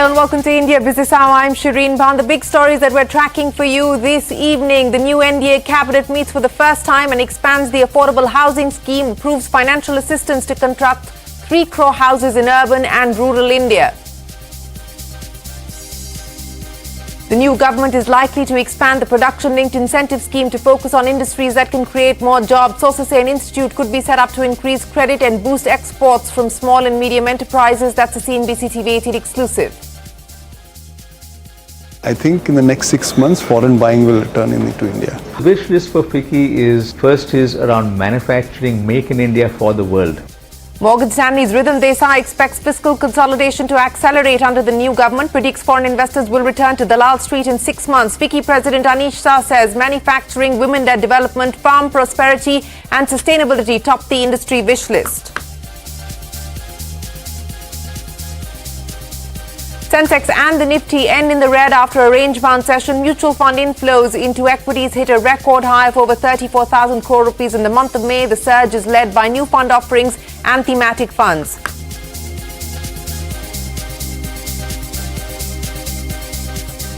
Hello and welcome to India Business Hour. I'm Shireen Bhan. The big stories that we're tracking for you this evening. The new NDA cabinet meets for the first time and expands the affordable housing scheme, approves financial assistance to construct 3 crore houses in urban and rural India. The new government is likely to expand the production-linked incentive scheme to focus on industries that can create more jobs. Sources say an institute could be set up to increase credit and boost exports from small and medium enterprises. That's a CNBC TV 18 exclusive. I think in the next 6 months, foreign buying will return into India. The wish list for FICCI is around manufacturing, make in India for the world. Morgan Stanley's Rhythm Desai expects fiscal consolidation to accelerate under the new government, predicts foreign investors will return to Dalal Street in 6 months. FICCI President Anish Shah says manufacturing, women-led development, farm prosperity and sustainability top the industry wish list. Sensex and the Nifty end in the red after a range-bound session. Mutual fund inflows into equities hit a record high of over 34,000 crore rupees in the month of May. The surge is led by new fund offerings and thematic funds.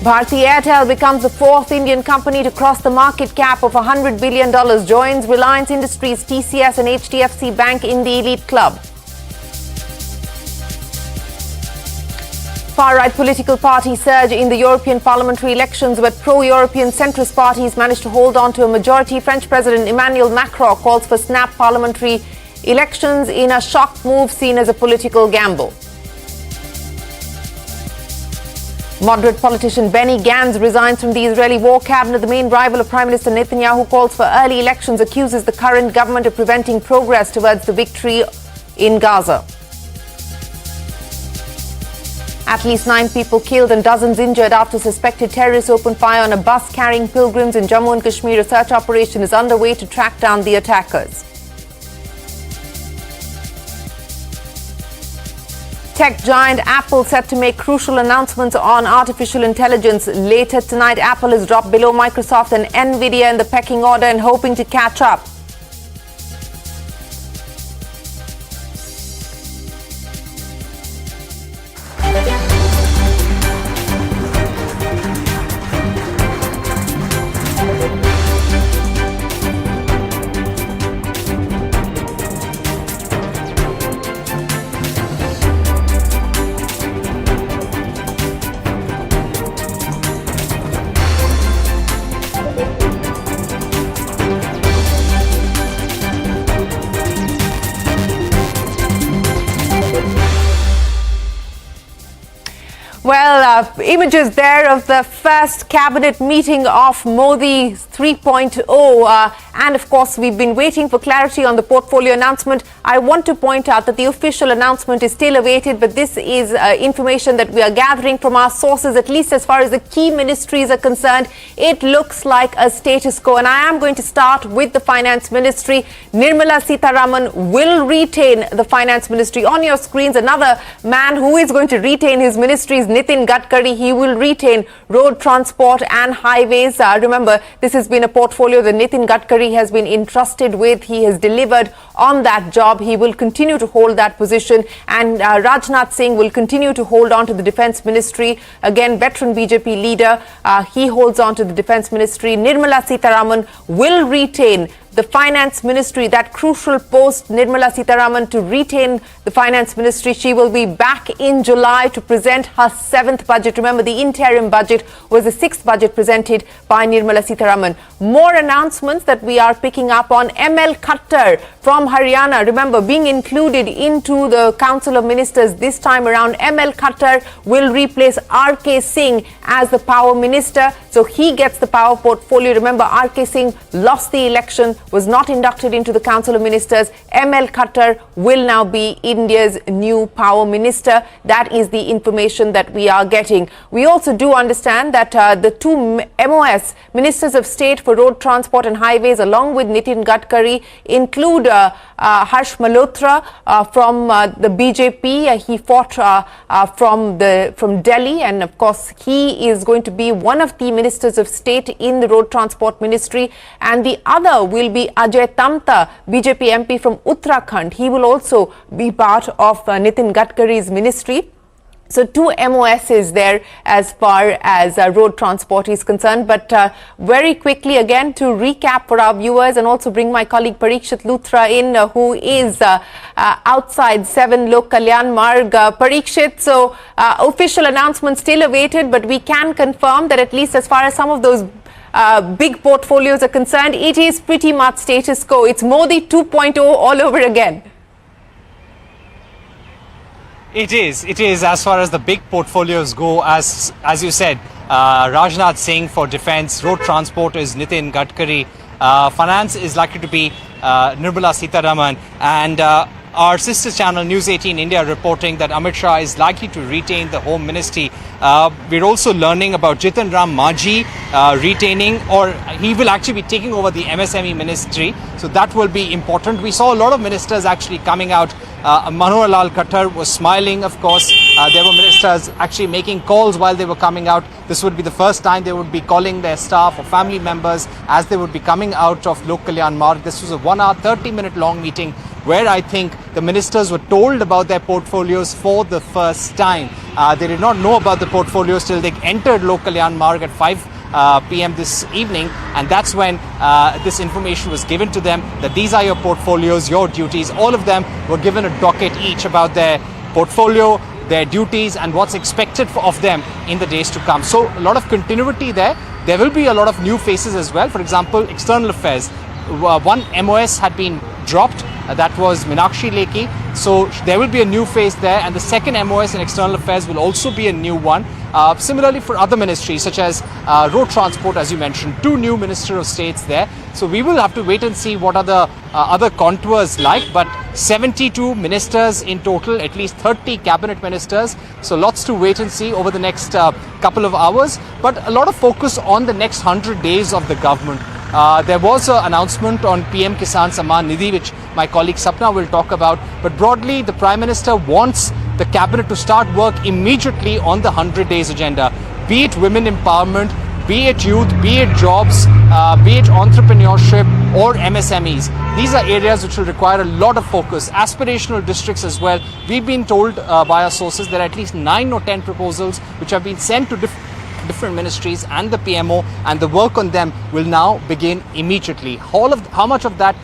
Bharti Airtel becomes the 4th Indian company to cross the market cap of $100 billion. Joins Reliance Industries, TCS and HDFC Bank in the elite club. Far-right political party surge in the European parliamentary elections, but pro-European centrist parties managed to hold on to a majority. French President Emmanuel Macron calls for snap parliamentary elections in a shock move seen as a political gamble. Moderate politician Benny Gantz resigns from the Israeli war cabinet. The main rival of Prime Minister Netanyahu calls for early elections, accuses the current government of preventing progress towards the victory in Gaza. At least 9 people killed and dozens injured after suspected terrorists opened fire on a bus carrying pilgrims in Jammu and Kashmir. A search operation is underway to track down the attackers. Tech giant Apple set to make crucial announcements on artificial intelligence. Later tonight, Apple has dropped below Microsoft and Nvidia in the pecking order and hoping to catch up. Well, images there of the first cabinet meeting of Modi 3.0 and of course we've been waiting for clarity on the portfolio announcement. I want to point out that the official announcement is still awaited, but this is information that we are gathering from our sources, at least as far as the key ministries are concerned. It looks like a status quo, and I am going to start with the finance ministry. Nirmala Sitharaman will retain the finance ministry. On your screens, another man who is going to retain his ministry is Nitin Gadkari. He will retain road transport and highways. Remember, this has been a portfolio that Nitin Gadkari has been entrusted with. He has delivered on that job. He will continue to hold that position, and Rajnath Singh will continue to hold on to the defense ministry. Again, veteran BJP leader, he holds on to the defense ministry. Nirmala Sitharaman will retain the finance ministry, that crucial post. Nirmala Sitharaman to retain the finance ministry. She will be back in July to present her 7th budget. Remember, the interim budget was the 6th budget presented by Nirmala Sitharaman. More announcements that we are picking up on. ML Khattar from Haryana, remember, being included into the Council of Ministers this time around. ML Khattar will replace RK Singh as the power minister, so he gets the power portfolio. Remember, RK Singh lost the election, was not inducted into the Council of Ministers. ML Khattar will now be India's new power minister. That is the information that we are getting. We also do understand that the 2 MOS, Ministers of State for Road Transport and Highways, along with Nitin Gadkari, include Harsh Malhotra from the BJP. He fought from Delhi, and of course he is going to be one of the Ministers of State in the Road Transport Ministry, and the other will be Ajay Tamta, BJP MP from Uttarakhand. He will also be part of Nitin Gadkari's ministry. So 2 MOSs there as far as road transport is concerned. But very quickly again to recap for our viewers and also bring my colleague Parikshit Luthra in who is outside 7 Lok Kalyan Marg. Parikshit, so official announcement still awaited, but we can confirm that at least as far as some of those big portfolios are concerned, it is pretty much status quo. It's Modi 2.0 all over again. It is as far as the big portfolios go, as you said, Rajnath Singh for defence, road transport is Nitin Gadkari, finance is likely to be Nirmala Sitharaman, and our sister channel News 18 India reporting that Amit Shah is likely to retain the Home Ministry. We're also learning about Jitan Ram Manjhi retaining, or he will actually be taking over the MSME ministry. So that will be important. We saw a lot of ministers actually coming out. Manohar Lal Khattar was smiling, of course. There were ministers actually making calls while they were coming out. This would be the first time they would be calling their staff or family members as they would be coming out of Lok Kalyan Marg. This was a 1 hour, 30-minute long meeting where I think the ministers were told about their portfolios for the first time. They did not know about the portfolios till they entered Lok Kalyan Marg at 5 p.m. this evening, and that's when this information was given to them that these are your portfolios, your duties. All of them were given a docket each about their portfolio, their duties, and what's expected of them in the days to come. So a lot of continuity there. There will be a lot of new faces as well. For example, external affairs. One MOS had been dropped. That was Meenakshi Lekhi. So there will be a new face there, and the second MOS in external affairs will also be a new one. Similarly for other ministries such as road transport, as you mentioned, 2 new Minister of States there. So we will have to wait and see what are the other contours like, but 72 ministers in total, at least 30 cabinet ministers. So lots to wait and see over the next couple of hours, but a lot of focus on the next 100 days of the government. There was an announcement on PM Kisan Samman Nidhi, which my colleague Sapna will talk about. But broadly, the Prime Minister wants the cabinet to start work immediately on the 100 days agenda, be it women empowerment, be it youth, be it jobs, be it entrepreneurship or MSMEs. These are areas which will require a lot of focus. Aspirational districts as well. We've been told by our sources there are at least 9 or 10 proposals which have been sent to different ministries and the PMO, and the work on them will now begin immediately. How much of that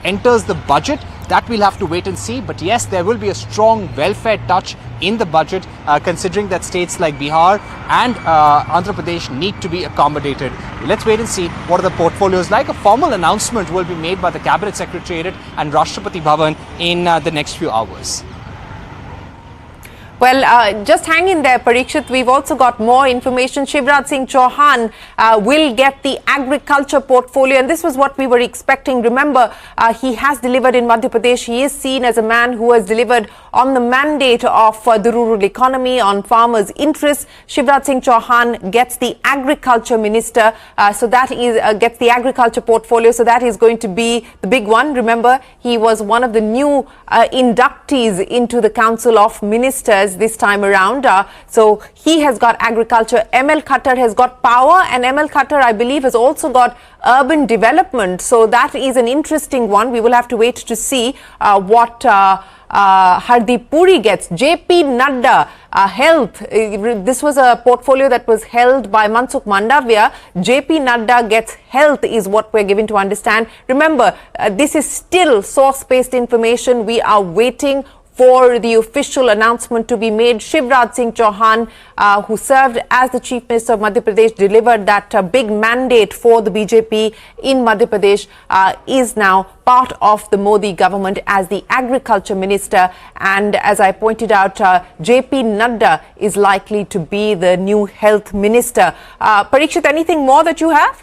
enters the budget, that we'll have to wait and see. But yes, there will be a strong welfare touch in the budget, considering that states like Bihar and Andhra Pradesh need to be accommodated. Let's wait and see what are the portfolios like. A formal announcement will be made by the Cabinet Secretariat and Rashtrapati Bhavan in the next few hours. Well, just hang in there, Parikshit. We've also got more information. Shivraj Singh Chauhan will get the agriculture portfolio, and this was what we were expecting. Remember, he has delivered in Madhya Pradesh. He is seen as a man who has delivered on the mandate of the rural economy, on farmers' interests. Shivraj Singh Chauhan gets the agriculture minister, so that is gets the agriculture portfolio. So that is going to be the big one. Remember, he was one of the new inductees into the Council of Ministers this time around. So he has got agriculture. ML Khattar has got power, and ML Khattar, I believe, has also got urban development. So that is an interesting one. We will have to wait to see what Hardeep Puri gets. JP Nadda, health. This was a portfolio that was held by Mansukh Mandavia. JP Nadda gets health is what we're given to understand. Remember, this is still source-based information. We are waiting for the official announcement to be made. Shivraj Singh Chauhan, who served as the Chief Minister of Madhya Pradesh, delivered that big mandate for the BJP in Madhya Pradesh, is now part of the Modi government as the Agriculture Minister. And as I pointed out, JP Nadda is likely to be the new Health Minister. Parikshit, anything more that you have?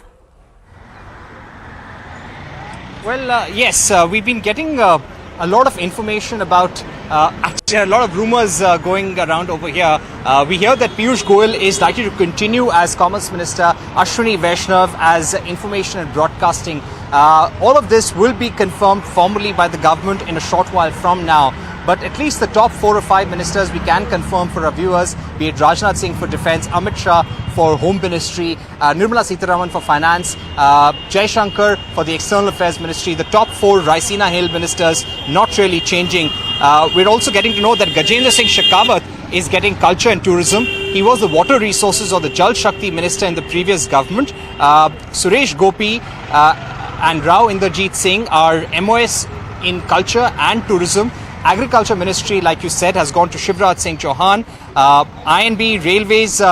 Well, yes, we've been getting a lot of information about, actually a lot of rumors going around over here. We hear that Piyush Goyal is likely to continue as Commerce Minister, Ashwini Vaishnav as Information and Broadcasting. All of this will be confirmed formally by the government in a short while from now. But at least the top 4 or 5 ministers we can confirm for our viewers, be it Rajnath Singh for Defence, Amit Shah for Home Ministry, Nirmala Sitharaman for Finance, Jai Shankar for the External Affairs Ministry. The top 4 Raisina Hill ministers not really changing. We're also getting to know that Gajendra Singh Shekhawat is getting culture and tourism. He was the water resources or the Jal Shakti minister in the previous government. Suresh Gopi and Rao Inderjeet Singh are MOS in culture and tourism. Agriculture Ministry, like you said, has gone to Shivraj Singh Chauhan. INB Railways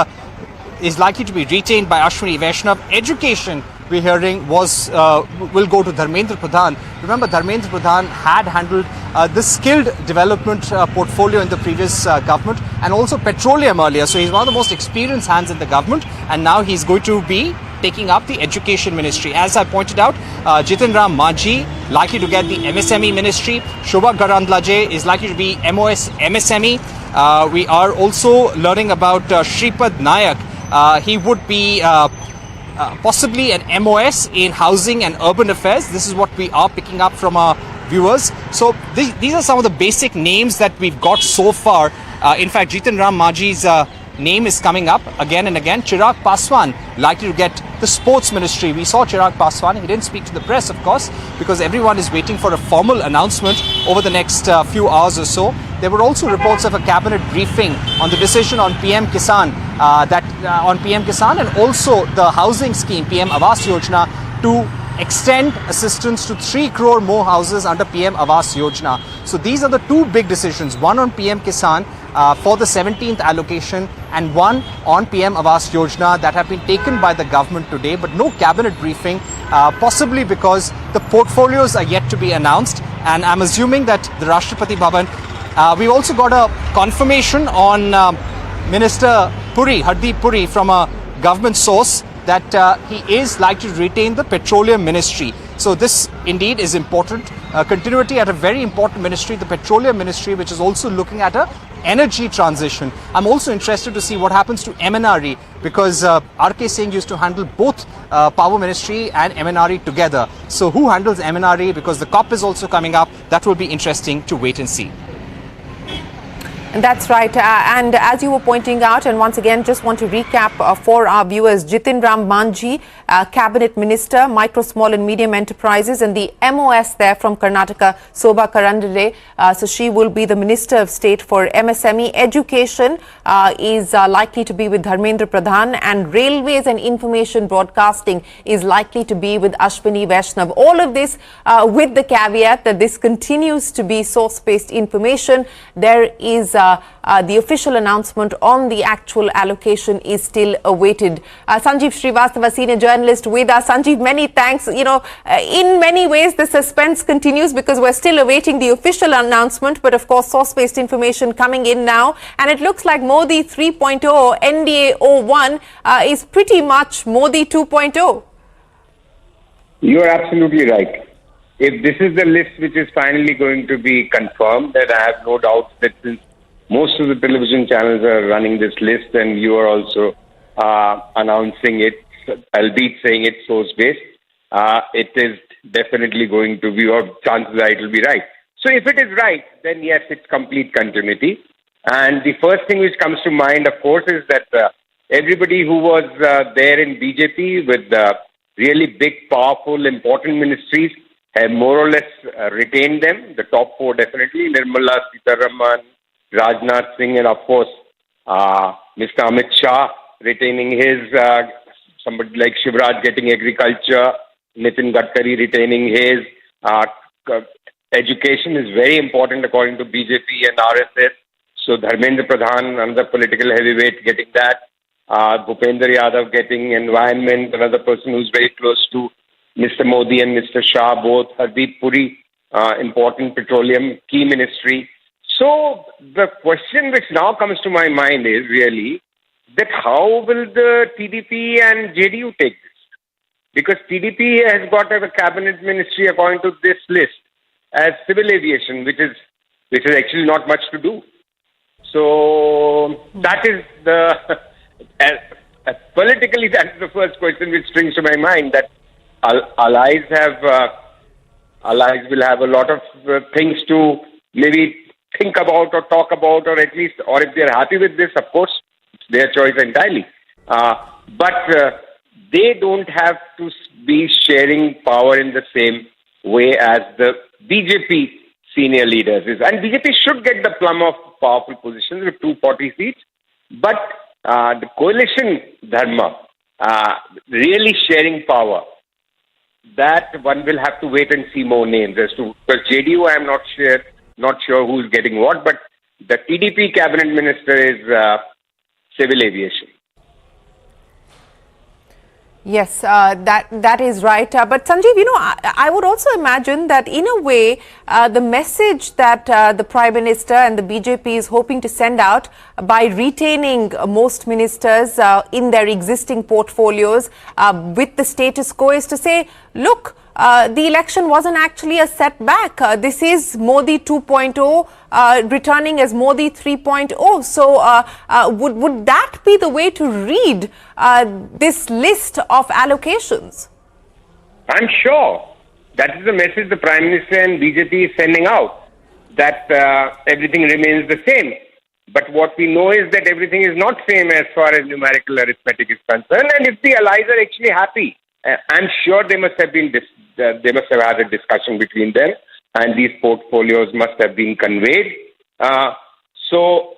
is likely to be retained by Ashwini Vaishnav. Education, we're hearing, will go to Dharmendra Pradhan. Remember, Dharmendra Pradhan had handled the skilled development portfolio in the previous government, and also petroleum earlier. So he's one of the most experienced hands in the government, and now he's going to be taking up the education ministry. As I pointed out, Jitin Ram Manjhi likely to get the MSME ministry. Shobha Garandlaje is likely to be MSME. We are also learning about Shripad Nayak. He would be possibly an MOS in housing and urban affairs. This is what we are picking up from our viewers. So these are some of the basic names that we've got so far. In fact, Jitin Ram Manjhi's name is coming up again and again. Chirag Paswan likely to get the sports ministry. We saw Chirag Paswan. He didn't speak to the press, of course, because everyone is waiting for a formal announcement over the next few hours or so. There were also reports of a cabinet briefing on the decision on PM Kisan, and also the housing scheme, PM Awas Yojana, to extend assistance to 3 crore more houses under PM Awas Yojana. So these are the two big decisions, one on PM Kisan for the 17th allocation and one on PM Awas Yojana, that have been taken by the government today, but no cabinet briefing, possibly because the portfolios are yet to be announced. And I'm assuming that the Rashtrapati Bhavan, we've also got a confirmation on Minister Puri, Hardeep Puri, from a government source, that he is likely to retain the petroleum ministry. So this indeed is important. Continuity at a very important ministry, the petroleum ministry, which is also looking at a energy transition. I'm also interested to see what happens to MNRE, because RK Singh used to handle both power ministry and MNRE together. So who handles MNRE, because the COP is also coming up, that will be interesting to wait and see. And that's right. And as you were pointing out, and once again, just want to recap for our viewers, Jitin Ram Manjhi, Cabinet Minister, Micro, Small and Medium Enterprises, and the MOS there from Karnataka, Shobha Karandale. So she will be the Minister of State for MSME. Education is likely to be with Dharmendra Pradhan, and Railways and Information Broadcasting is likely to be with Ashwini Vaishnav. All of this with the caveat that this continues to be source-based information. There is the official announcement on the actual allocation is still awaited. Sanjeev Srivastava, senior journalist with us. Sanjeev, many thanks. You know, in many ways, the suspense continues because we're still awaiting the official announcement. But of course, source-based information coming in now. And it looks like Modi 3.0, NDA 01 is pretty much Modi 2.0. You are absolutely right. If this is the list which is finally going to be confirmed, then I have no doubt that since most of the television channels are running this list, and you are also announcing it, albeit saying it's source-based, it is definitely going to be, or chances are it will be right. So if it is right, then yes, it's complete continuity. And the first thing which comes to mind, of course, is that everybody who was there in BJP with really big, powerful, important ministries have more or less retained them. The top four definitely, Nirmala Sitharaman, Rajnath Singh, and of course, Mr. Amit Shah retaining his, somebody like Shivraj getting agriculture, Nitin Gadkari retaining his. Education is very important according to BJP and RSS. So Dharmendra Pradhan, another political heavyweight, getting that. Bhupendra Yadav getting environment, another person who's very close to Mr. Modi and Mr. Shah, both. Hardeep Puri, important petroleum, key ministry. So the question which now comes to my mind is really that how will the TDP and JDU take this? Because TDP has got a cabinet ministry according to this list as civil aviation, which is actually not much to do. So that is the politically, that is the first question which springs to my mind, that allies will have a lot of things to maybe think about or talk about, or at least, or if they're happy with this, of course, it's their choice entirely. But they don't have to be sharing power in the same way as the BJP senior leaders is, and BJP should get the plum of powerful positions with 240 seats, but the coalition dharma, really sharing power, that one will have to wait and see more names as to, because JDU I am not sure who's getting what, but the TDP cabinet minister is civil aviation. Yes, that is right. But Sanjeev, I would also imagine that in a way, the message that the Prime Minister and the BJP is hoping to send out by retaining most ministers in their existing portfolios with the status quo is to say, look, the election wasn't actually a setback. This is Modi 2.0 returning as Modi 3.0. So would that be the way to read this list of allocations? I'm sure that is the message the Prime Minister and BJP is sending out, that everything remains the same. But what we know is that everything is not same as far as numerical arithmetic is concerned. And if the allies are actually happy, I'm sure they must have had a discussion between them, and these portfolios must have been conveyed. So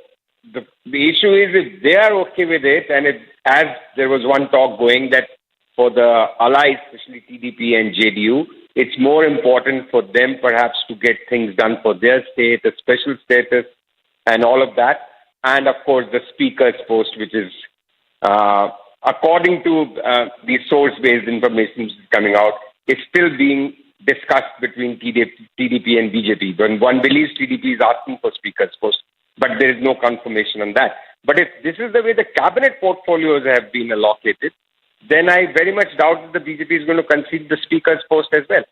the issue is, if they are okay with it, and as there was one talk going that for the allies, especially TDP and JDU, it's more important for them perhaps to get things done for their state, a special status, and all of that. And of course, the speaker's post, which is according to the source-based information which is coming out, is still being discussed between TDP and BJP. When one believes TDP is asking for speaker's post, but there is no confirmation on that. But if this is the way the cabinet portfolios have been allocated, then I very much doubt that the BJP is going to concede the speaker's post as well.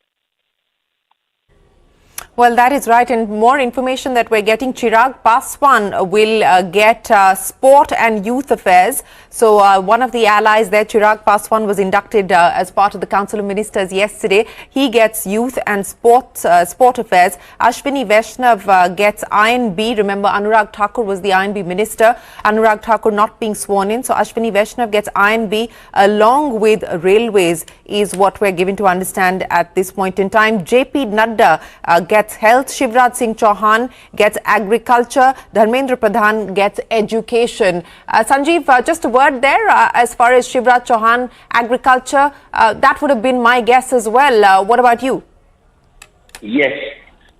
Well, that is right. And more information that we're getting, Chirag Paswan will get sport and youth affairs. So one of the allies there, Chirag Paswan, was inducted as part of the Council of Ministers yesterday. He gets youth and sport affairs. Ashwini Vaishnav gets INB. Remember, Anurag Thakur was the INB minister. Anurag Thakur not being sworn in. So Ashwini Vaishnav gets INB along with railways is what we're given to understand at this point in time. JP Nadda gets health, Shivraj Singh Chauhan gets agriculture, Dharmendra Pradhan gets education. Sanjeev, just a word there as far as Shivraj Chauhan agriculture, that would have been my guess as well. What about you? Yes,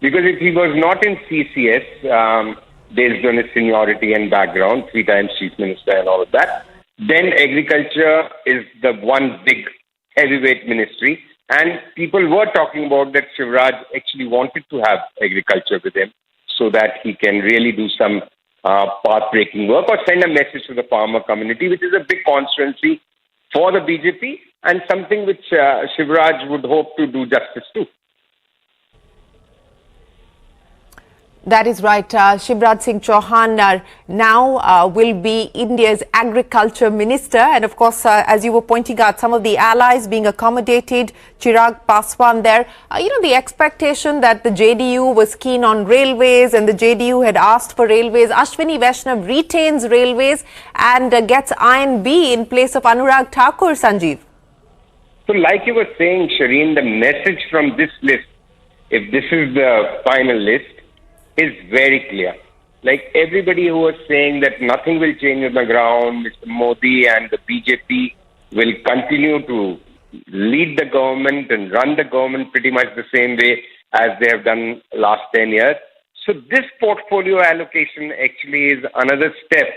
because if he was not in CCS, based on his seniority and background, 3 times chief minister and all of that, then agriculture is the one big heavyweight ministry. And people were talking about that Shivraj actually wanted to have agriculture with him so that he can really do some path-breaking work or send a message to the farmer community, which is a big constituency for the BJP and something which Shivraj would hope to do justice to. That is right. Shivraj Singh Chauhan now will be India's agriculture minister. And of course, as you were pointing out, some of the allies being accommodated, Chirag Paswan there. The expectation that the JDU was keen on railways and the JDU had asked for railways. Ashwini Vaishnav retains railways and gets INB in place of Anurag Thakur, Sanjeev. So like you were saying, Shireen, the message from this list, if this is the final list, is very clear. Like everybody who was saying that nothing will change on the ground, Mr. Modi and the BJP will continue to lead the government and run the government pretty much the same way as they have done last 10 years. So this portfolio allocation actually is another step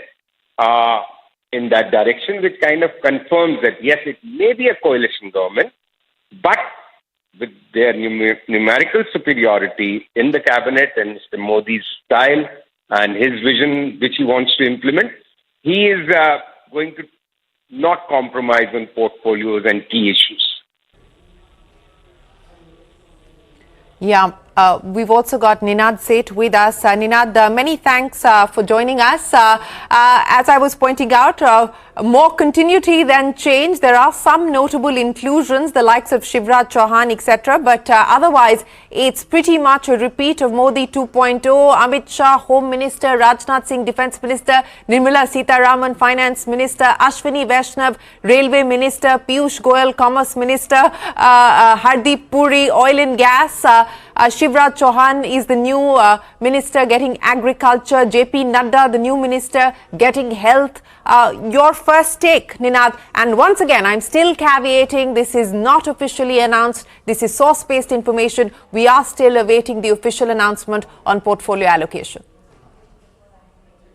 in that direction, which kind of confirms that yes, it may be a coalition government, but with their numerical superiority in the cabinet and Mr. Modi's style and his vision which he wants to implement, he is going to not compromise on portfolios and key issues. Yeah, we've also got Ninad Seth with us. Ninad, many thanks for joining us. As I was pointing out, more continuity than change. There are some notable inclusions, the likes of Shivraj Chauhan, etc. But otherwise, it's pretty much a repeat of Modi 2.0. Amit Shah, Home Minister, Rajnath Singh, Defence Minister, Nirmala Sitharaman, Finance Minister, Ashwini Vaishnav, Railway Minister, Piyush Goyal, Commerce Minister, Hardeep Puri, Oil and Gas. Shivraj Chauhan is the new minister getting agriculture. JP Nadda, the new minister, getting health. Your first take, Ninad. And once again, I'm still caveating, this is not officially announced. This is source-based information. We are still awaiting the official announcement on portfolio allocation.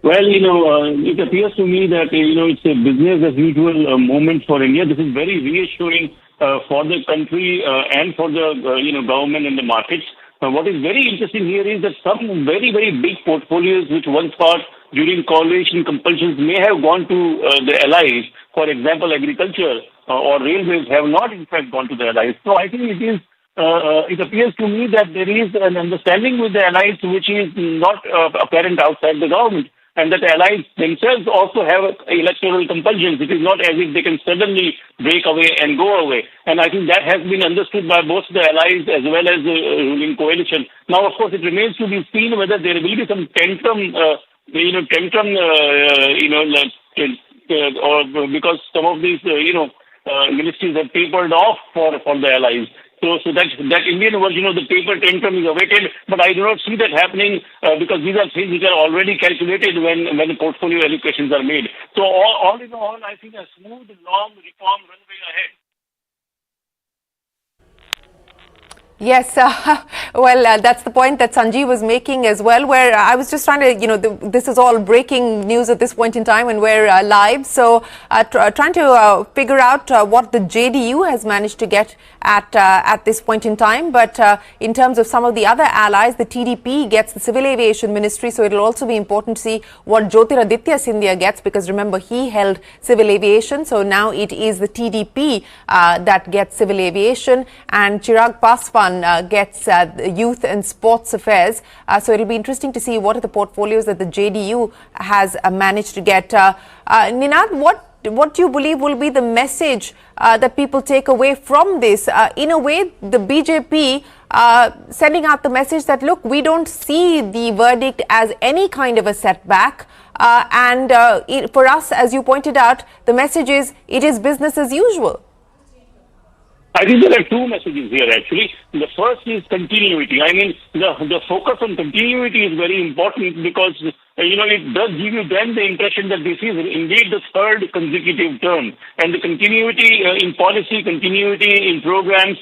Well, it appears to me that, it's a business as usual moment for India. This is very reassuring for the country and for the, government and the markets. What is very interesting here is that some very, very big portfolios which once thought during coalition compulsions may have gone to the allies, for example, agriculture or railways, have not in fact gone to the allies. So I think it appears to me that there is an understanding with the allies which is not apparent outside the government, and that the allies themselves also have electoral compulsions. It is not as if they can suddenly break away and go away. And I think that has been understood by both the allies as well as the ruling coalition. Now, of course, it remains to be seen whether there will be some tantrum, or because some of these, ministries have tapered off for the allies. So that Indian version of the paper tantrum is awaited, but I do not see that happening because these are things which are already calculated when the portfolio allocations are made. So all in all, I think a smooth, long reform runway ahead. Yes, that's the point that Sanjeev was making as well, where I was just trying to, this is all breaking news at this point in time and we're live. So trying to figure out what the JDU has managed to get at this point in time. But in terms of some of the other allies, the TDP gets the Civil Aviation Ministry. So it'll also be important to see what Jyotiraditya Scindia gets, because remember, he held civil aviation. So now it is the TDP that gets civil aviation, and Chirag Paswan gets youth and sports affairs. So it'll be interesting to see what are the portfolios that the JDU has managed to get. Ninad, what do you believe will be the message that people take away from this? In a way, the BJP sending out the message that, look, we don't see the verdict as any kind of a setback. For us, as you pointed out, the message is it is business as usual. I think there are two messages here, actually. The first is continuity. I mean, the focus on continuity is very important because, it does give you then the impression that this is indeed the third consecutive term. And the continuity in policy, continuity in programs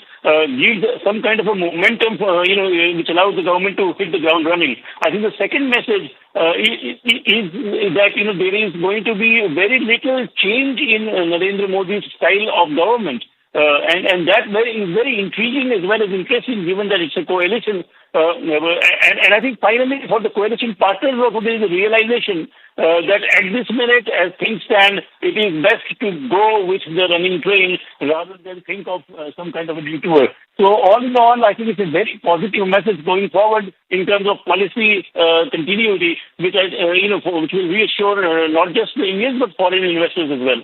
gives some kind of a momentum, which allows the government to hit the ground running. I think the second message is that, there is going to be very little change in Narendra Modi's style of government. And that is very intriguing as well as interesting, given that it's a coalition. And I think finally for the coalition partners also there is a realization that at this minute, as things stand, it is best to go with the running train rather than think of some kind of a detour. So all in all, I think it's a very positive message going forward in terms of policy continuity, which which will reassure not just the Indians but foreign investors as well.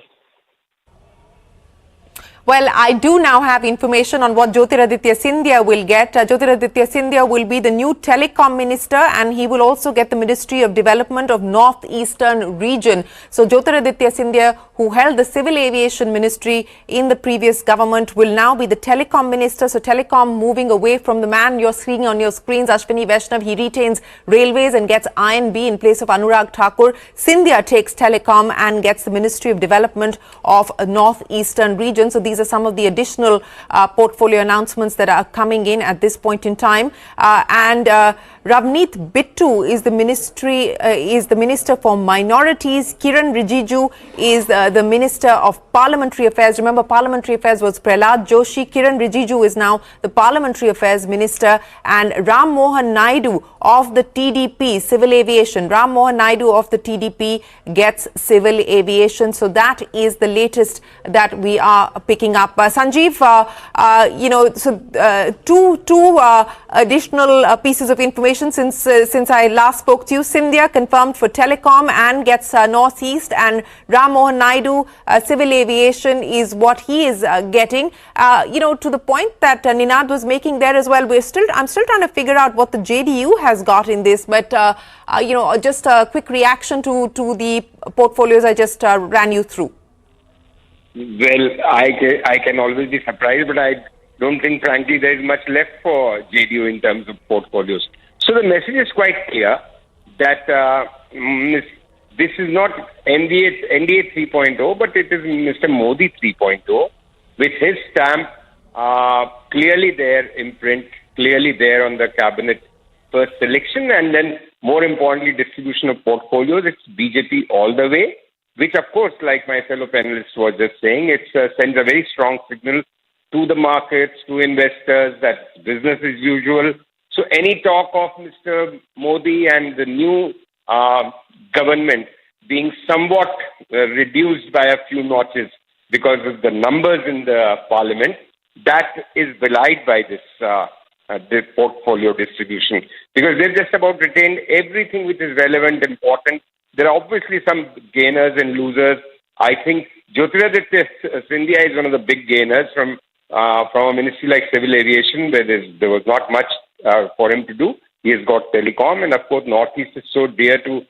Well, I do now have information on what Jyotiraditya Scindia will get. Jyotiraditya Scindia will be the new telecom minister, and he will also get the Ministry of Development of Northeastern Region. So Jyotiraditya Scindia, who held the Civil Aviation Ministry in the previous government, will now be the telecom minister. So telecom moving away from the man you're seeing on your screens, Ashwini Vaishnav. He retains railways and gets INB in place of Anurag Thakur. Scindia takes telecom and gets the Ministry of Development of Northeastern Region. So these are some of the additional portfolio announcements that are coming in at this point in time. Ravneet Bittu is the Minister for Minorities. Kiran Rijiju is the Minister of Parliamentary Affairs. Remember, Parliamentary Affairs was Prahlad Joshi. Kiran Rijiju is now the Parliamentary Affairs Minister. And Ram Mohan Naidu of the TDP, Civil Aviation. Ram Mohan Naidu of the TDP gets Civil Aviation. So that is the latest that we are picking up. Sanjeev, two additional pieces of information since I last spoke to you. Scindia confirmed for telecom and gets Northeast, and Ram Mohan Naidu, Civil Aviation is what he is getting. To the point that Ninad was making there as well, I'm still trying to figure out what the JDU has got in this, but just a quick reaction to the portfolios I just ran you through. Well, I can always be surprised, but I don't think, frankly, there is much left for JDU in terms of portfolios. So the message is quite clear that this is not NDA 3.0, but it is Mr. Modi 3.0, with his stamp clearly there, imprint, clearly there on the cabinet first selection, and then more importantly, distribution of portfolios. It's BJP all the way, which of course, like my fellow panelists were just saying, it sends a very strong signal to the markets, to investors, that business as usual. So any talk of Mr. Modi and the new government being somewhat reduced by a few notches because of the numbers in the parliament, that is belied by this portfolio distribution, because they've just about retained everything which is relevant, important. There are obviously some gainers and losers. I think Jyotiraditya Scindia is one of the big gainers from a ministry like civil aviation, where there was not much for him to do. He has got telecom, and of course Northeast is so dear to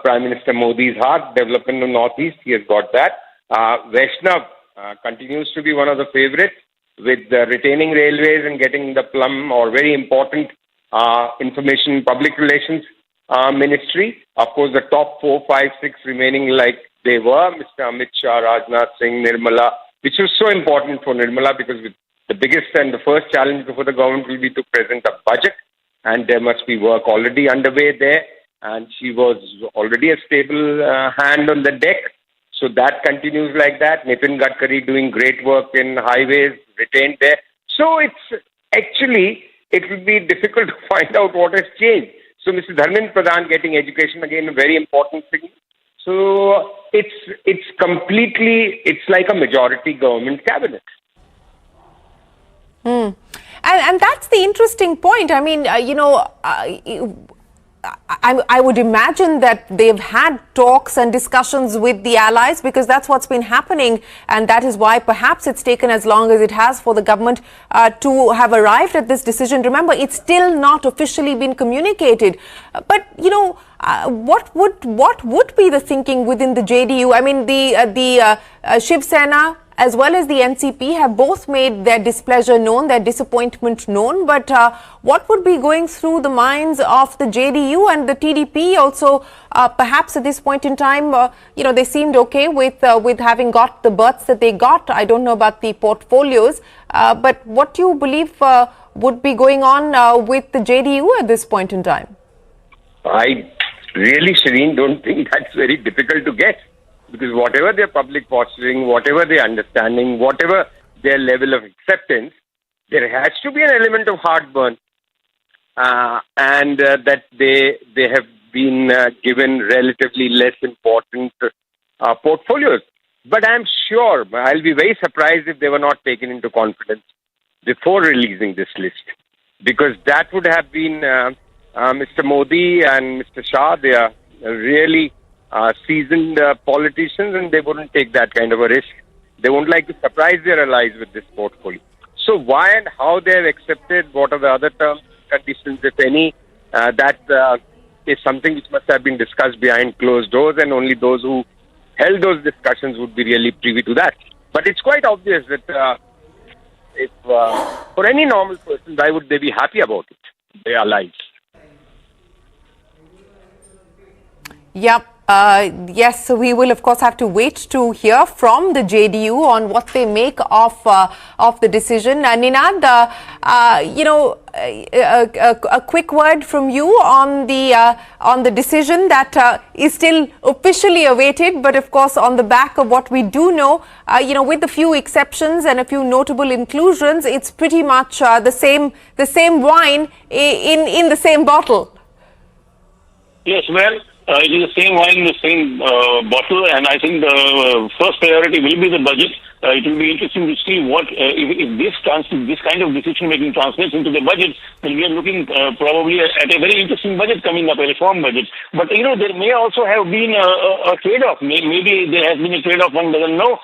Prime Minister Modi's heart. Development of Northeast, he has got that. Vaishnav continues to be one of the favorites, with retaining railways and getting the plum or very important information public relations ministry. Of course, the top 4, 5, 6 remaining like they were, Mr. Amit Shah, Rajnath Singh, Nirmala, which was so important for Nirmala, because the biggest and the first challenge before the government will be to present a budget, and there must be work already underway there, and she was already a stable hand on the deck. So that continues like that. Nitin Gadkari doing great work in highways, retained there. So it will be difficult to find out what has changed. So Mr. Dharmendra Pradhan getting education, again, a very important thing. So it's like a majority government cabinet. And that's the interesting point. I mean, I would imagine that they've had talks and discussions with the allies, because that's what's been happening, and that is why perhaps it's taken as long as it has for the government to have arrived at this decision. Remember, it's still not officially been communicated. But what would be the thinking within the JDU? I mean, the Shiv Sena as well as the NCP have both made their displeasure known, their disappointment known. But what would be going through the minds of the JDU and the TDP also? Perhaps at this point in time, they seemed okay with having got the berths that they got. I don't know about the portfolios, but what do you believe would be going on with the JDU at this point in time? I really, Shireen, don't think that's very difficult to get. Because whatever their public posturing, whatever their understanding, whatever their level of acceptance, there has to be an element of heartburn, and that they have been given relatively less important portfolios. But I'm sure, I'll be very surprised if they were not taken into confidence before releasing this list, because that would have been Mr. Modi and Mr. Shah. They are really seasoned politicians, and they wouldn't take that kind of a risk. They won't like to surprise their allies with this portfolio. So why and how they have accepted, what are the other terms, conditions, if any, that is something which must have been discussed behind closed doors, and only those who held those discussions would be really privy to that. But it's quite obvious that if for any normal person, why would they be happy about it, their allies? Yep. Yes, so we will of course have to wait to hear from the JDU on what they make of the decision. Ninad, a quick word from you on the decision that is still officially awaited, but of course on the back of what we do know, with a few exceptions and a few notable inclusions, it's pretty much the same wine in the same bottle. Yes, well, it is the same wine, the same bottle, and I think the first priority will be the budget. It will be interesting to see what if this kind of decision-making translates into the budget. Then we are looking probably at a very interesting budget coming up, a reform budget. But there may also have been a trade-off. Maybe there has been a trade-off, one doesn't know,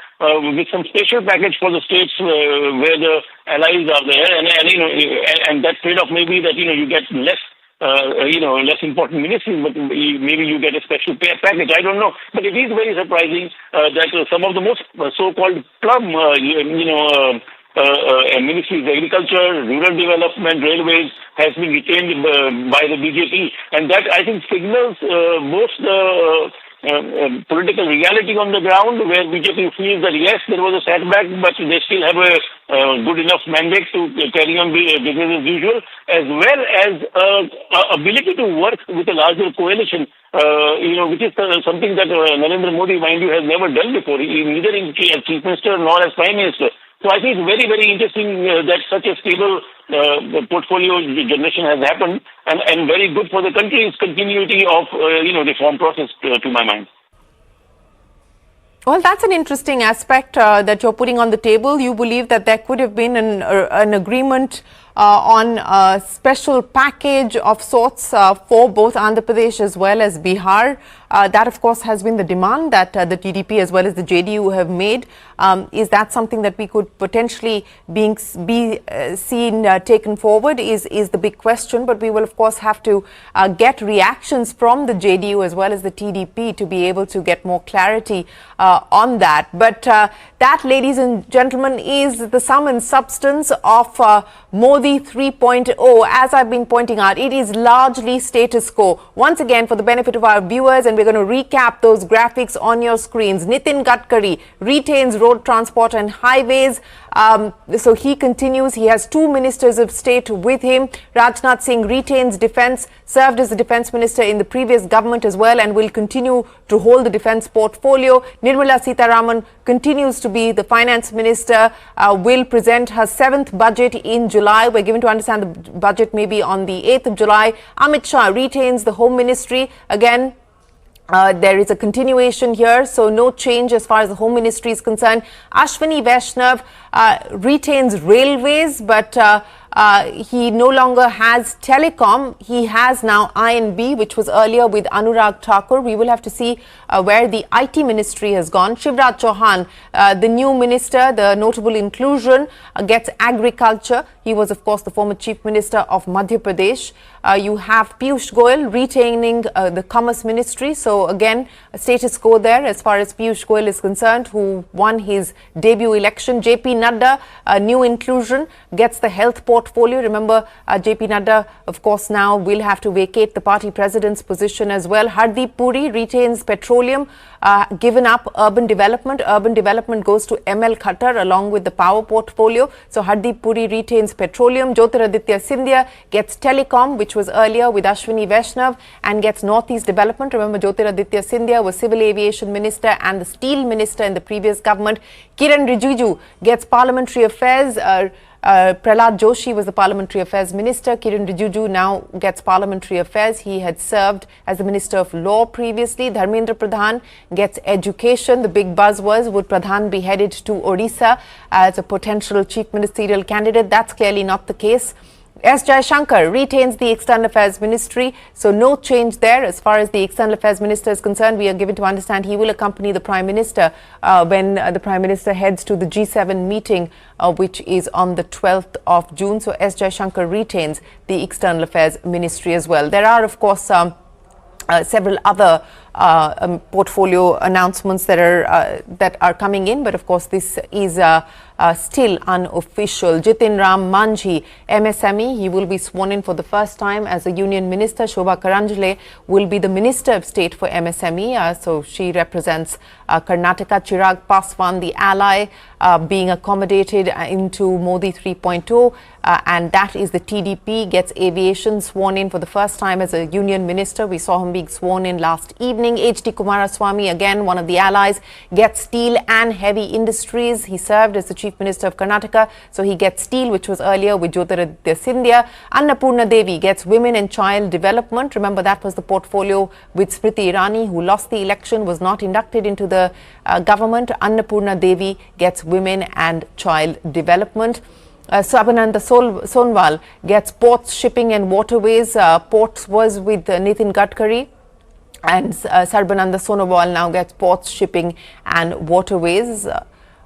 with some special package for the states where the allies are there, and that trade-off may be that you get less important ministries, but maybe you get a special package. I don't know. But it is very surprising that some of the most so-called plum, ministries, agriculture, rural development, railways, has been retained by the BJP. And that, I think, signals both the political reality on the ground, where BJP feels that yes, there was a setback, but they still have a good enough mandate to carry on business as usual, as well as ability to work with a larger coalition, which is something that Narendra Modi, mind you, has never done before, neither in as Chief Minister nor as Prime Minister. So I think it's very, very interesting that such a stable portfolio generation has happened, and very good for the country's continuity of reform process to my mind. Well, that's an interesting aspect that you're putting on the table. You believe that there could have been an agreement on a special package of sorts for both Andhra Pradesh as well as Bihar. That, of course, has been the demand that the TDP as well as the JDU have made. Is that something that we could potentially be seen taken forward is the big question. But we will, of course, have to get reactions from the JDU as well as the TDP to be able to get more clarity on that. But that, ladies and gentlemen, is the sum and substance of Modi 3.0. As I've been pointing out, it is largely status quo. Once again, for the benefit of our viewers, and we're going to recap those graphics on your screens. Nitin Gadkari retains road transport and highways. So he continues. He has two ministers of state with him. Rajnath Singh retains defence, served as the defence minister in the previous government as well, and will continue to hold the defence portfolio. Nirmala Sitharaman continues to be the finance minister, will present her 7th budget in July. We're given to understand the budget may be on the 8th of July. Amit Shah retains the home ministry. Again, there is a continuation here, so no change as far as the Home Ministry is concerned. Ashwini Vaishnav retains railways, but he no longer has telecom. He has now INB, which was earlier with Anurag Thakur. We will have to see where the IT ministry has gone. Shivraj Chauhan, the new minister, the notable inclusion, gets agriculture. He was, of course, the former chief minister of Madhya Pradesh. You have Piyush Goyal retaining the commerce ministry. So again, a status quo there as far as Piyush Goyal is concerned, who won his debut election. JP Nadda, a new inclusion, gets the health portfolio. Remember, JP Nadda, of course, now will have to vacate the party president's position as well. Hardeep Puri retains petroleum, given up urban development. Urban development goes to ML Khattar along with the power portfolio. So Hardeep Puri retains petroleum. Jyotiraditya Scindia gets telecom, which was earlier with Ashwini Vaishnav, and gets Northeast Development. Remember, Jyotiraditya Scindia was Civil Aviation Minister and the Steel Minister in the previous government. Kiran Rijiju gets Parliamentary Affairs. Prahlad Joshi was the Parliamentary Affairs Minister. Kiran Rijiju now gets Parliamentary Affairs. He had served as the Minister of Law previously. Dharmendra Pradhan gets Education. The big buzz was, would Pradhan be headed to Odisha as a potential chief ministerial candidate? That's clearly not the case. S. Jaishankar retains the External Affairs Ministry, so no change there. As far as the External Affairs Minister is concerned, we are given to understand he will accompany the Prime Minister when the Prime Minister heads to the G7 meeting, which is on the 12th of June. So S. Jaishankar retains the External Affairs Ministry as well. There are, of course, several other portfolio announcements that are coming in, but of course this is still unofficial. Jitin Ram Manjhi, MSME, he will be sworn in for the first time as a union minister. Shobha Karanjale will be the Minister of State for MSME, so she represents Karnataka. Chirag Paswan, the ally, being accommodated into Modi 3.0, and that is the TDP, gets aviation, sworn in for the first time as a union minister. We saw him being sworn in last evening. H.D. Kumaraswamy, again one of the allies, gets steel and heavy industries. He served as the Chief Minister of Karnataka, so he gets steel, which was earlier with Jyotiraditya Scindia. Annapurna Devi gets women and child development. Remember, that was the portfolio with Smriti Irani, who lost the election, was not inducted into the government. Annapurna Devi gets women and child development. Sarbananda Sonwal gets ports, shipping and waterways. Ports was with Nitin Gadkari, and Sarbananda Sonowal now gets ports, shipping and waterways.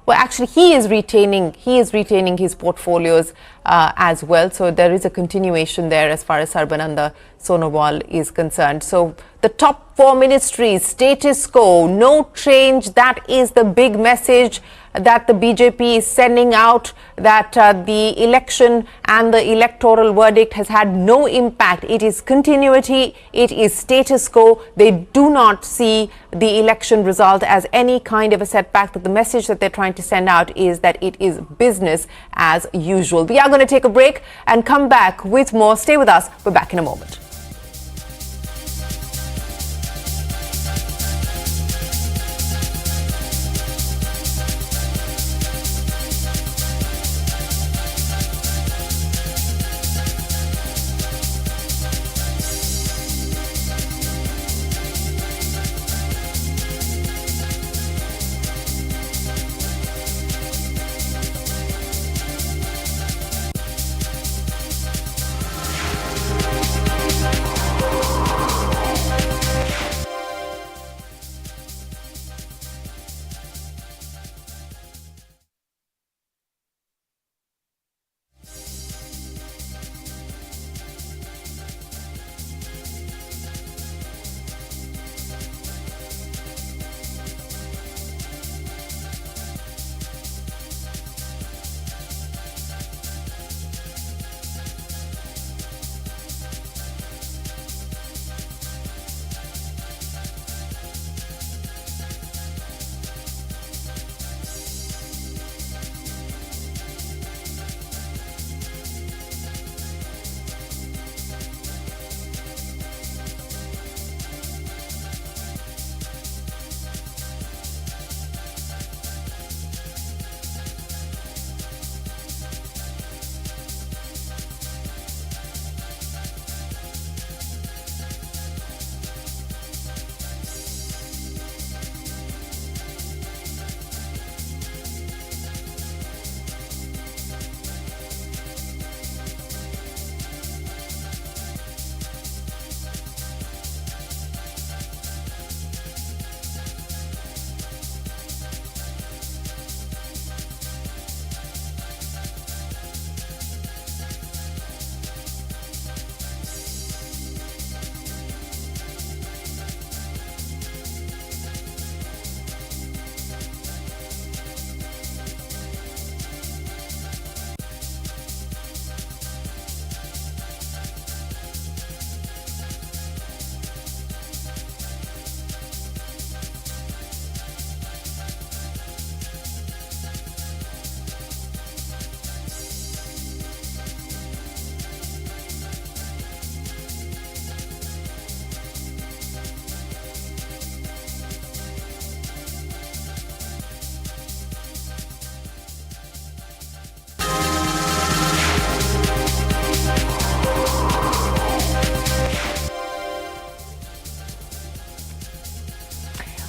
Well, actually, he is retaining his portfolios as well. So there is a continuation there as far as Sarbananda Sonowal is concerned. So the top four ministries, status quo, no change. That is the big message. that the BJP is sending out that the election and the electoral verdict has had no impact. It is continuity, it is status quo. They do not see the election result as any kind of a setback, but the message that they're trying to send out is that it is business as usual. We are going to take a break and come back with more. Stay with us. We're back in a moment.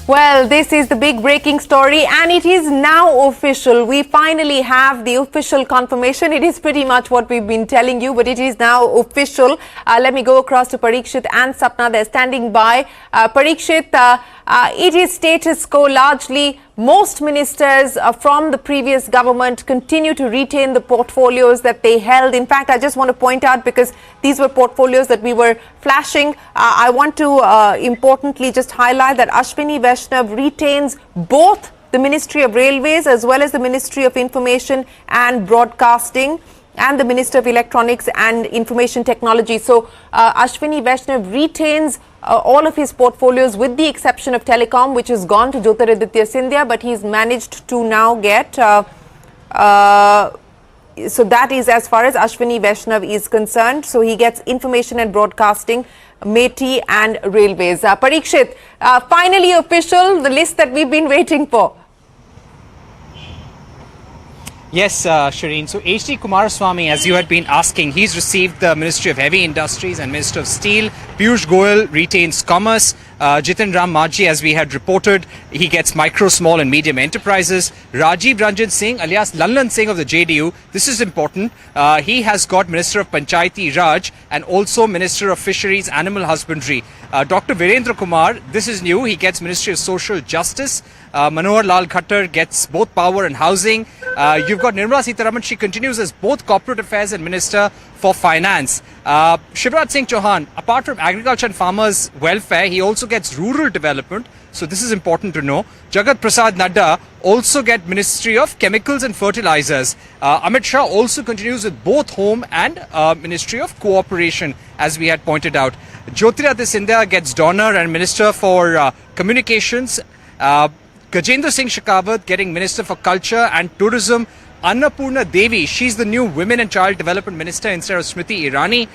Well, this is the big breaking story and it is now official. We finally have the official confirmation. It is pretty much what we've been telling you, but it is now official. Let me go across to Parikshit and Sapna. They're standing by. Parikshit, it is status quo largely. Most ministers from the previous government continue to retain the portfolios that they held. In fact, I just want to point out, because these were portfolios that we were flashing, I want to importantly just highlight that Ashwini Vaishnav retains both the Ministry of Railways as well as the Ministry of Information and Broadcasting and the Minister of Electronics and Information Technology. So Ashwini Vaishnav retains all of his portfolios with the exception of telecom, which has gone to Jyotiraditya Scindia, but he's managed to now get so that is as far as Ashwini Vaishnav is concerned. So he gets information and broadcasting, Meti and railways. Parikshit, finally official, the list that we've been waiting for. Yes, Shireen. So H.D. Kumaraswamy, as you had been asking, he's received the Ministry of Heavy Industries and Minister of Steel. Piyush Goyal retains Commerce. Jitin Ram Majhi, as we had reported, he gets Micro, Small and Medium Enterprises. Rajiv Ranjan Singh, alias Lallan Singh of the JDU, this is important. He has got Minister of Panchayati Raj and also Minister of Fisheries, Animal Husbandry. Dr. Virendra Kumar, this is new. He gets Ministry of Social Justice. Manohar Lal Khattar gets both Power and Housing. You've got Nirmala Sitharaman. She continues as both Corporate Affairs and Minister for Finance. Shivraj Singh Chauhan, apart from agriculture and farmers' welfare, he also gets rural development. So this is important to know. Jagat Prasad Nadda also get Ministry of Chemicals and Fertilizers. Amit Shah also continues with both Home and Ministry of Cooperation, as we had pointed out. Jyotiraditya Scindia gets Donor and Minister for Communications. Gajendra Singh Shekhawat getting Minister for Culture and Tourism. Annapurna Devi, she's the new Women and Child Development Minister instead of Smriti Irani.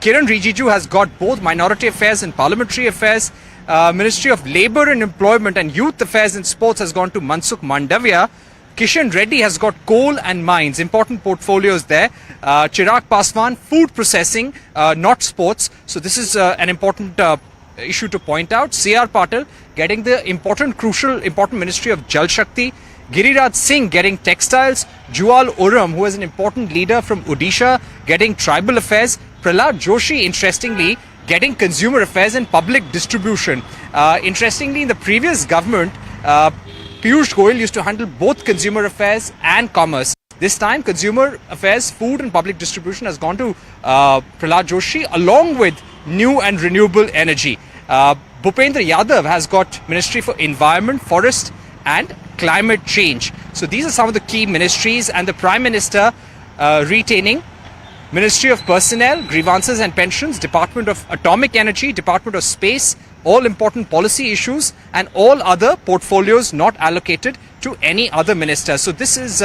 Kiran Rijiju has got both Minority Affairs and Parliamentary Affairs. Ministry of Labour and Employment and Youth Affairs and Sports has gone to Mansukh Mandavia. Kishan Reddy has got Coal and Mines, important portfolios there. Chirag Paswan, Food Processing, not Sports. So this is an important issue to point out. C.R. Patil getting the important Ministry of Jal Shakti. Giriraj Singh getting Textiles. Jual Uram, who is an important leader from Odisha, getting Tribal Affairs. Prahlad Joshi, interestingly, getting Consumer Affairs and Public Distribution. Interestingly, in the previous government, Piyush Goyal used to handle both Consumer Affairs and Commerce. This time, Consumer Affairs, Food and Public Distribution has gone to Prahlad Joshi, along with New and Renewable Energy. Bhupendra Yadav has got Ministry for Environment, Forest and Climate Change. So these are some of the key ministries, and the Prime Minister retaining Ministry of Personnel, Grievances and Pensions, Department of Atomic Energy, Department of Space, all important policy issues and all other portfolios not allocated to any other minister. So this is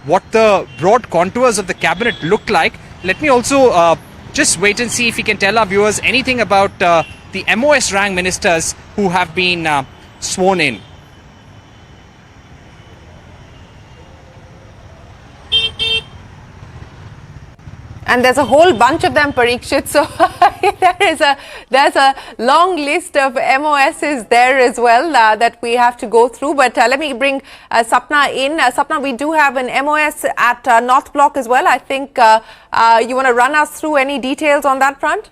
what the broad contours of the cabinet look like. Let me also just wait and see if we can tell our viewers anything about the MOS rank ministers who have been sworn in. And there's a whole bunch of them, Parikshit. So there's a long list of MOSs there as well that we have to go through. But let me bring Sapna in. Sapna, we do have an MOS at North Block as well. I think you want to run us through any details on that front?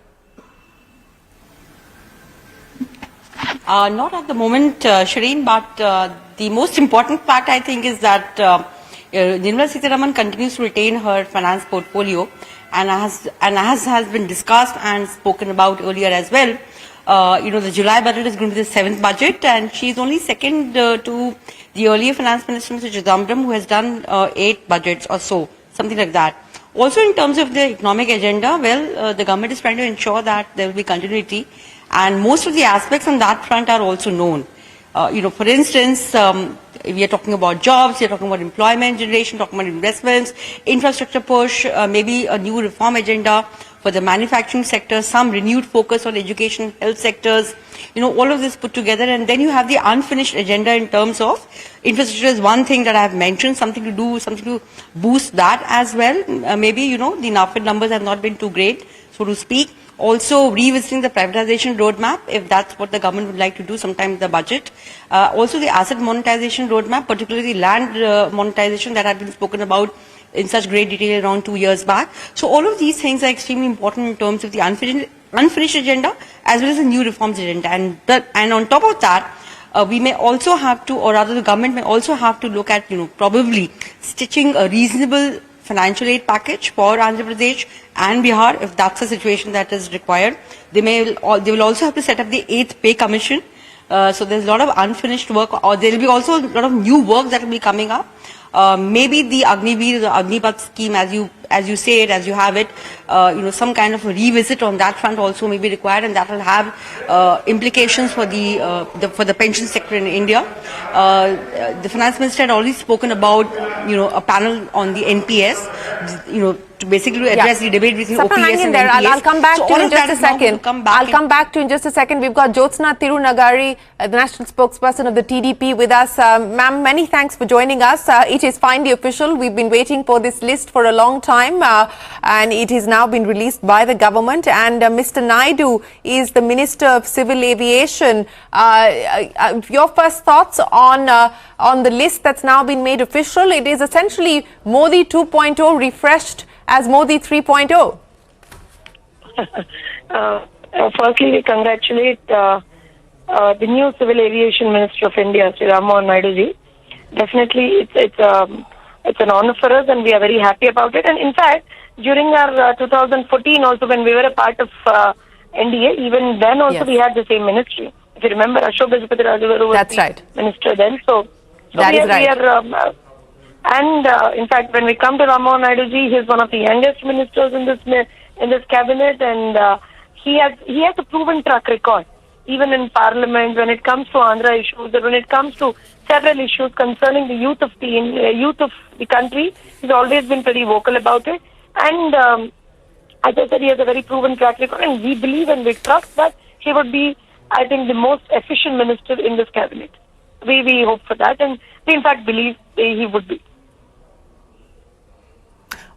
Not at the moment, Shireen, but the most important fact, I think, is that Nirmala Sitharaman continues to retain her finance portfolio, and as has been discussed and spoken about earlier as well, the July budget is going to be the 7th budget, and she is only second to the earlier finance minister, Mr. Chidambaram, who has done 8 budgets or so, something like that. Also, in terms of the economic agenda, well, the government is trying to ensure that there will be continuity, and most of the aspects on that front are also known. For instance, we are talking about jobs, we are talking about employment generation, talking about investments, infrastructure push, maybe a new reform agenda for the manufacturing sector, some renewed focus on education, health sectors, all of this put together. And then you have the unfinished agenda in terms of infrastructure is one thing that I have mentioned, something to boost that as well. Maybe, the NAFED numbers have not been too great, so to speak. Also revisiting the privatization roadmap, if that's what the government would like to do sometime in the budget. Also the asset monetization roadmap, particularly land monetization that had been spoken about in such great detail around 2 years back. So all of these things are extremely important in terms of the unfinished agenda as well as the new reforms agenda. And on top of that, we may also have to, or rather the government may also have to look at, probably stitching a reasonable financial aid package for Andhra Pradesh and Bihar, if that's a situation that is required. They will also have to set up the 8th pay commission. So there's a lot of unfinished work, or there will be also a lot of new work that will be coming up. Maybe the Agniveer, the Agnipath scheme, as you say it, as you have it, some kind of a revisit on that front also may be required, and that will have implications for the pension sector in India. The finance minister had already spoken about, a panel on the NPS, to basically address the debate between OPS and NPS. I'll come back to you in just a second. I'll come back to you in just a second. We've got Jyotsna Tirunagari, the national spokesperson of the TDP, with us. Ma'am, many thanks for joining us. It is finally official. We've been waiting for this list for a long time, and it has now been released by the government. And Mr. Naidu is the Minister of Civil Aviation. Your first thoughts on the list that's now been made official? It is essentially Modi 2.0 refreshed as Modi 3.0. Firstly, we congratulate the new Civil Aviation Minister of India, Sri Ram Mohan Naidu ji. Definitely, it's an honor for us, and we are very happy about it. And in fact, during our 2014 also, when we were a part of NDA, even then also we had the same ministry. It you remember, Ashok Gajapati Raju was That's the right. minister then. So That is right. In fact, when we come to Rammohan Naidu ji, he is one of the youngest ministers in this cabinet, and he has a proven track record, even in Parliament, when it comes to Andhra issues, or when it comes to several issues concerning the youth of the country. He's always been pretty vocal about it, and as I said, he has a very proven track record, and we believe and we trust that he would be, I think, the most efficient minister in this cabinet. We hope for that, and we in fact believe he would be.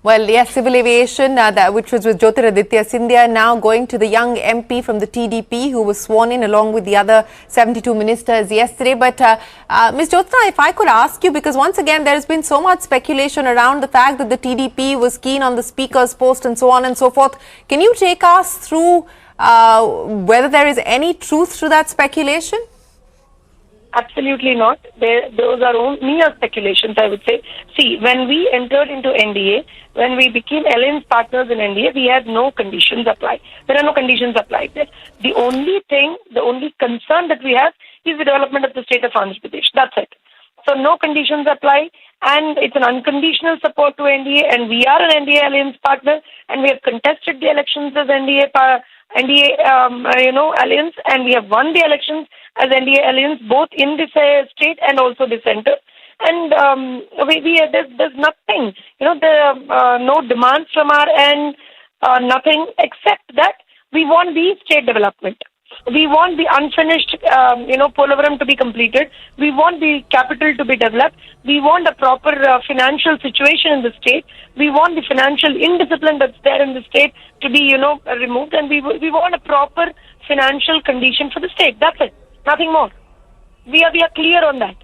Well, yes, civil aviation, which was with Jyotiraditya Scindia, now going to the young MP from the TDP who was sworn in along with the other 72 ministers yesterday. But Ms. Jyotsna, if I could ask you, because once again there has been so much speculation around the fact that the TDP was keen on the speaker's post and so on and so forth. Can you take us through whether there is any truth to that speculation? Absolutely not. Those are mere speculations, I would say. See, when we entered into NDA, when we became alliance partners in NDA, we had no conditions applied. There are no conditions applied there. The only concern that we have is the development of the state of Andhra Pradesh. That's it. So no conditions apply, and it's an unconditional support to NDA, and we are an NDA alliance partner, and we have contested the elections as NDA alliance, and we have won the elections as NDA alliance, both in the state and also the center. And there's nothing, no demands from our end, nothing except that we want the state development. We want the unfinished, Polavaram to be completed. We want the capital to be developed. We want a proper financial situation in the state. We want the financial indiscipline that's there in the state to be, removed. And we want a proper financial condition for the state. That's it. Nothing more. We are clear on that.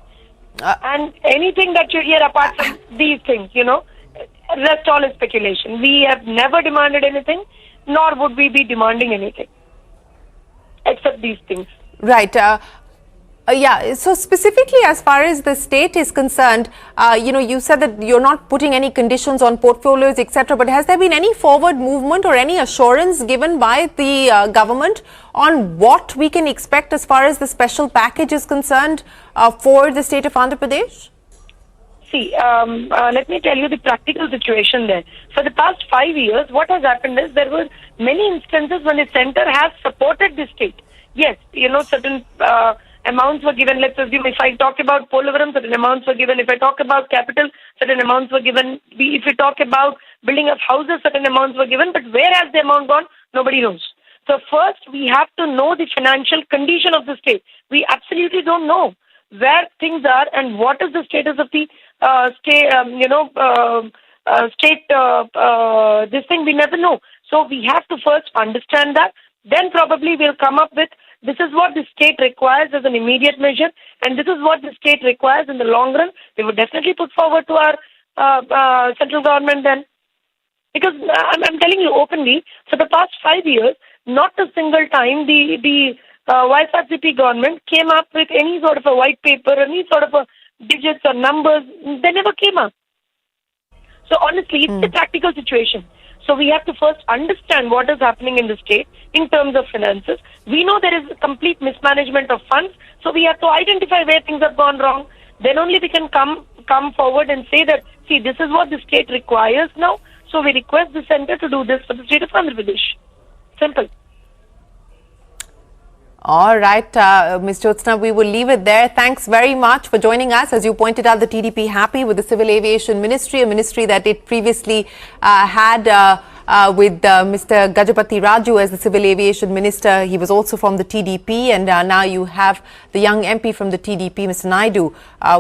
And anything that you hear apart from these things, rest all is speculation. We have never demanded anything, nor would we be demanding anything, except these things. Right. Yeah. So specifically, as far as the state is concerned, you said that you're not putting any conditions on portfolios, etc. But has there been any forward movement or any assurance given by the government on what we can expect as far as the special package is concerned for the state of Andhra Pradesh? See, let me tell you the practical situation there. For the past 5 years, what has happened is there were many instances when the center has supported the state. Yes, certain amounts were given. Let's assume if I talk about Polavaram, certain amounts were given. If I talk about capital, certain amounts were given. If we talk about building of houses, certain amounts were given. But where has the amount gone? Nobody knows. So first, we have to know the financial condition of the state. We absolutely don't know where things are and what is the status of the this thing. We never know. So we have to first understand that. Then probably we'll come up with, this is what the state requires as an immediate measure, and this is what the state requires in the long run. We would definitely put forward to our central government then. Because I'm telling you openly, for the past 5 years, not a single time the YSRCP government came up with any sort of a white paper, any sort of a digits or numbers. They never came up. So honestly, it's a practical situation. So we have to first understand what is happening in the state in terms of finances. We know there is a complete mismanagement of funds. So we have to identify where things have gone wrong. Then only we can come forward and say that, see, this is what the state requires now. So we request the center to do this for the state of Andhra Pradesh. Simple. All right, Ms. Jyotsna, we will leave it there. Thanks very much for joining us. As you pointed out, the TDP happy with the Civil Aviation Ministry, a ministry that it previously had with Mr. Gajapati Raju as the Civil Aviation Minister. He was also from the TDP, and now you have the young MP from the TDP, Mr. Naidu,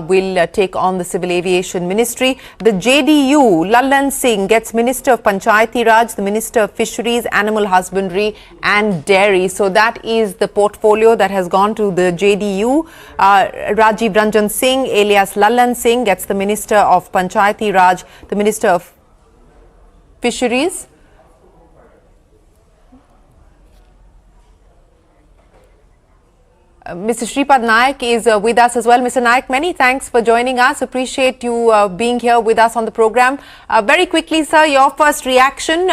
will take on the Civil Aviation Ministry. The JDU, Lallan Singh, gets Minister of Panchayati Raj, the Minister of Fisheries, Animal Husbandry and Dairy. So that is the portfolio that has gone to the JDU. Rajiv Ranjan Singh, alias Lallan Singh, gets the Minister of Panchayati Raj, the Minister of Fisheries. Mr. Shripad Naik is with us as well. Mr. Naik, many thanks for joining us. Appreciate you being here with us on the program. Very quickly, sir, your first reaction.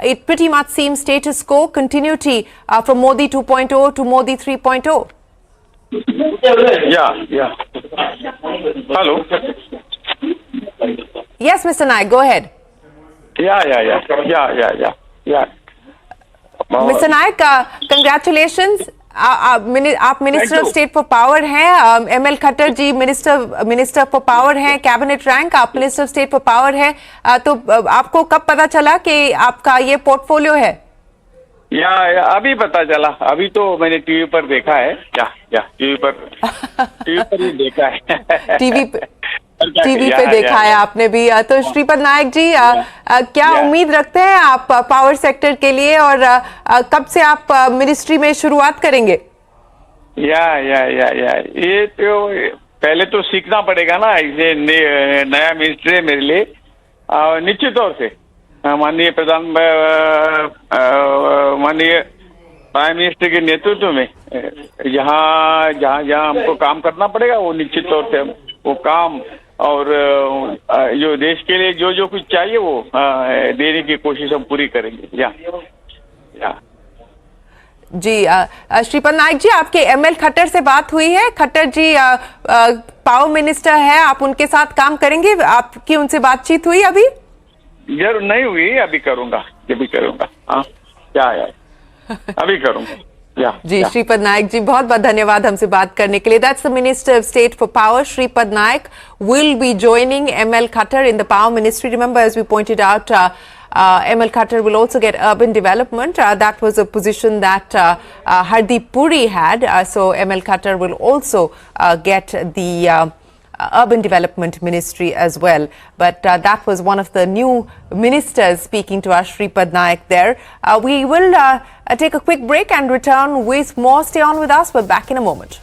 It pretty much seems status quo, continuity from Modi 2.0 to Modi 3.0. Yeah. Hello. Yes, Mr. Naik, go ahead. Yeah. Mr. Naik, congratulations. आप minister of state for power हैं, M L Khattar ji minister for power हैं, cabinet rank, आप minister of state for power हैं, तो आपको कब पता चला कि आपका ये पोर्टफोलियो है? या अभी पता चला, अभी तो मैंने टीवी पर देखा है। या टीवी पर ही देखा है। टीवी पे देखा है आपने भी। तो श्रीपद नायक जी, क्या उम्मीद रखते हैं आप पावर सेक्टर के लिए, और कब से आप मिनिस्ट्री में शुरुआत करेंगे? या ये तो पहले तो सीखना पड़ेगा ना, ये नया मिनिस्ट्री है मेरे लिए। निश्चित तौर से माननीय प्राइम मिनिस्टर के नेतृत्व में जहाँ हमको काम करना पड़ेगा, वो निश्चित तौर से वो काम और जो देश के लिए जो कुछ चाहिए वो देने की कोशिश हम पूरी करेंगे। या जी, श्रीपद नायक जी, आपके एमएल खट्टर से बात हुई है? खट्टर जी पावर मिनिस्टर है, आप उनके साथ काम करेंगे? आपकी उनसे बातचीत हुई अभी? जरूर नहीं हुई, अभी करूंगा। हाँ, क्या अभी करूंगा। जी, श्रीपद नायक जी, बहुत बहुत धन्यवाद हमसे बात करने के लिए। That's the minister of state for power, Shripad Naik, will be joining ML Khattar in the power ministry. Remember, as we pointed out, ML Khattar will also get urban development. That was a position that Hardeep Puri had. So ML Khattar will also get the urban development ministry as well. But that was one of the new ministers speaking to us, Shripad Naik there. We will take a quick break and return with more. Stay on with us. We're back in a moment.